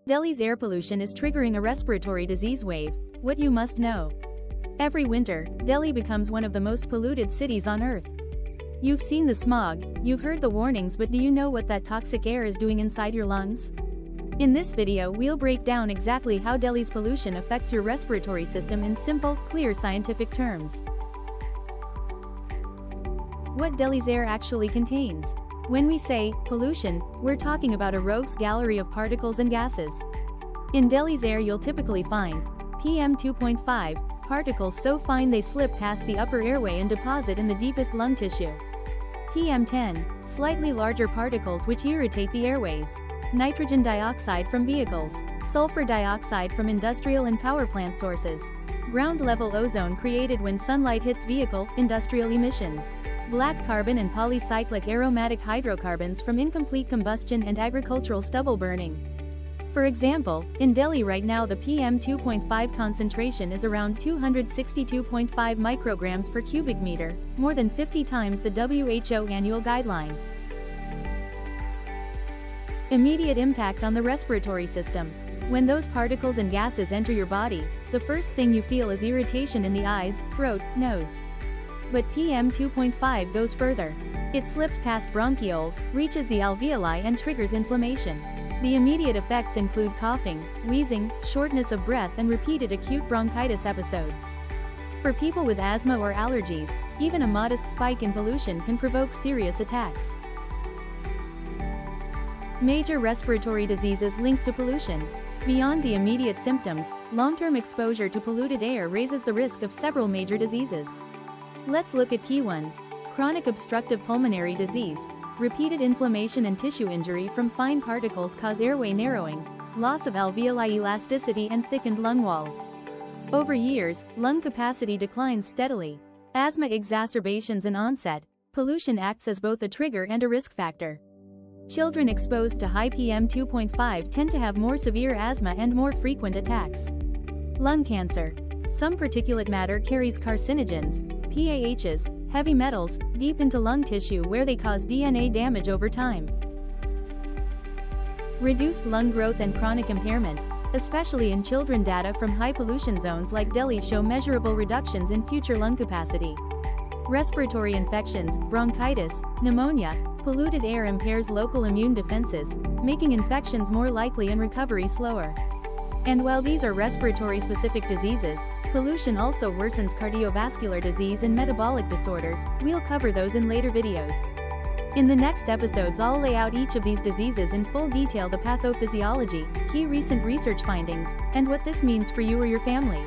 Delhi's air pollution is triggering a respiratory disease wave. What you must know. Every winter, Delhi becomes one of the most polluted cities on Earth. You've seen the smog, you've heard the warnings, but do you know what that toxic air is doing inside your lungs? In this video, we'll break down exactly how Delhi's pollution affects your respiratory system in simple, clear scientific terms. What Delhi's air actually contains. When we say pollution, we're talking about a rogues gallery of particles and gases. In Delhi's air you'll typically find PM 2.5, particles so fine they slip past the upper airway and deposit in the deepest lung tissue. PM 10, slightly larger particles which irritate the airways. Nitrogen dioxide from vehicles, sulfur dioxide from industrial and power plant sources. Ground-level ozone created when sunlight hits vehicle, industrial emissions. Black carbon and polycyclic aromatic hydrocarbons from incomplete combustion and agricultural stubble burning. For example, in Delhi right now the PM 2.5 concentration is around 262.5 micrograms per cubic meter, more than 50 times the WHO annual guideline. Immediate impact on the respiratory system. When those particles and gases enter your body, the first thing you feel is irritation in the eyes, throat, nose. But PM 2.5 goes further. It slips past bronchioles, reaches the alveoli and triggers inflammation. The immediate effects include coughing, wheezing, shortness of breath and repeated acute bronchitis episodes. For people with asthma or allergies, even a modest spike in pollution can provoke serious attacks. Major respiratory diseases linked to pollution. Beyond the immediate symptoms, long-term exposure to polluted air raises the risk of several major diseases. Let's look at key ones. Chronic obstructive pulmonary disease. Repeated inflammation and tissue injury from fine particles cause airway narrowing, loss of alveoli elasticity and thickened lung walls. Over years, lung capacity declines steadily. Asthma exacerbations and onset. Pollution acts as both a trigger and a risk factor. Children exposed to high PM 2.5 tend to have more severe asthma and more frequent attacks. Lung cancer. Some particulate matter carries carcinogens, PAHs, heavy metals, deep into lung tissue where they cause DNA damage over time. Reduced lung growth and chronic impairment, especially in children. Data from high pollution zones like Delhi show measurable reductions in future lung capacity. Respiratory infections, bronchitis, pneumonia. Polluted air impairs local immune defenses, making infections more likely and recovery slower. And while these are respiratory-specific diseases, pollution also worsens cardiovascular disease and metabolic disorders. We'll cover those in later videos. In the next episodes I'll lay out each of these diseases in full detail, the pathophysiology, key recent research findings, and what this means for you or your family.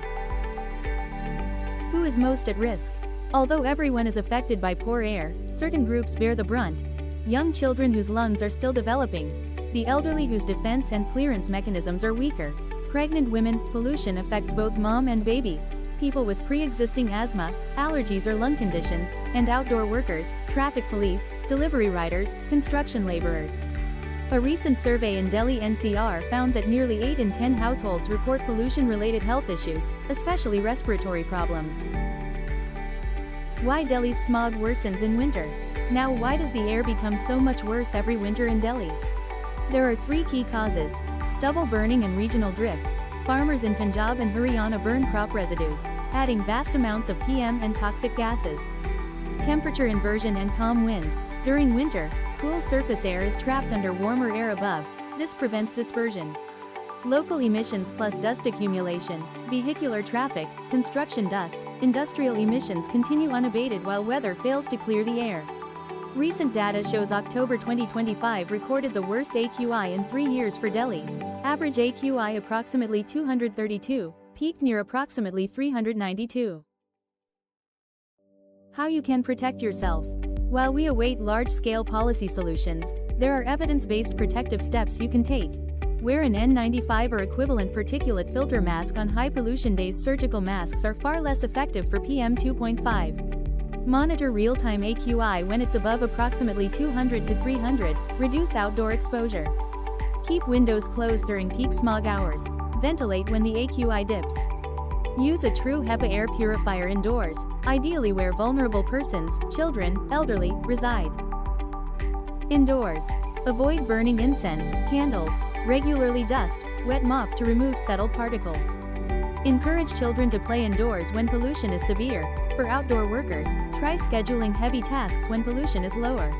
Who is most at risk? Although everyone is affected by poor air, certain groups bear the brunt. Young children whose lungs are still developing. The elderly whose defense and clearance mechanisms are weaker. Pregnant women. Pollution affects both mom and baby. People with pre-existing asthma, allergies or lung conditions, and outdoor workers, traffic police, delivery riders, construction laborers. A recent survey in Delhi NCR found that nearly 8 in 10 households report pollution-related health issues, especially respiratory problems. Why Delhi's smog worsens in winter. Now, why does the air become so much worse every winter in Delhi? There are three key causes: stubble burning and regional drift. Farmers in Punjab and Haryana burn crop residues, adding vast amounts of PM and toxic gases. Temperature inversion and calm wind. During winter, cool surface air is trapped under warmer air above. This prevents dispersion. Local emissions plus dust accumulation. Vehicular traffic, construction dust, industrial emissions continue unabated while weather fails to clear the air. Recent data shows October 2025 recorded the worst AQI in 3 years for Delhi. Average AQI approximately 232, peaked near approximately 392. How you can protect yourself. While we await large-scale policy solutions, there are evidence-based protective steps you can take. Wear an N95 or equivalent particulate filter mask on high pollution days. Surgical masks are far less effective for PM 2.5. Monitor real-time AQI when it's above approximately 200 to 300, reduce outdoor exposure. Keep windows closed during peak smog hours. Ventilate when the AQI dips. Use a true HEPA air purifier indoors, ideally where vulnerable persons, children, elderly, reside. Indoors. Avoid burning incense, candles, regularly dust, wet mop to remove settled particles. Encourage children to play indoors when pollution is severe. For outdoor workers, try scheduling heavy tasks when pollution is lower.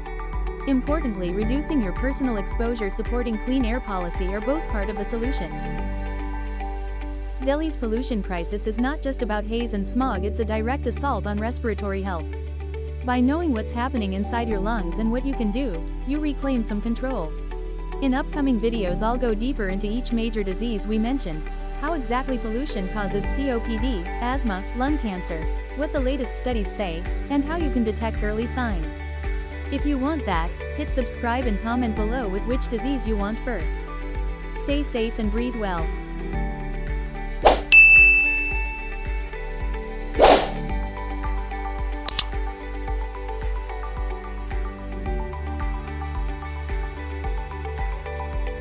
Importantly, reducing your personal exposure, supporting clean air policy are both part of the solution. Delhi's pollution crisis is not just about haze and smog, it's a direct assault on respiratory health. By knowing what's happening inside your lungs and what you can do, you reclaim some control. In upcoming videos I'll go deeper into each major disease we mentioned, how exactly pollution causes COPD, asthma, lung cancer, what the latest studies say, and how you can detect early signs. If you want that, hit subscribe and comment below with which disease you want first. Stay safe and breathe well.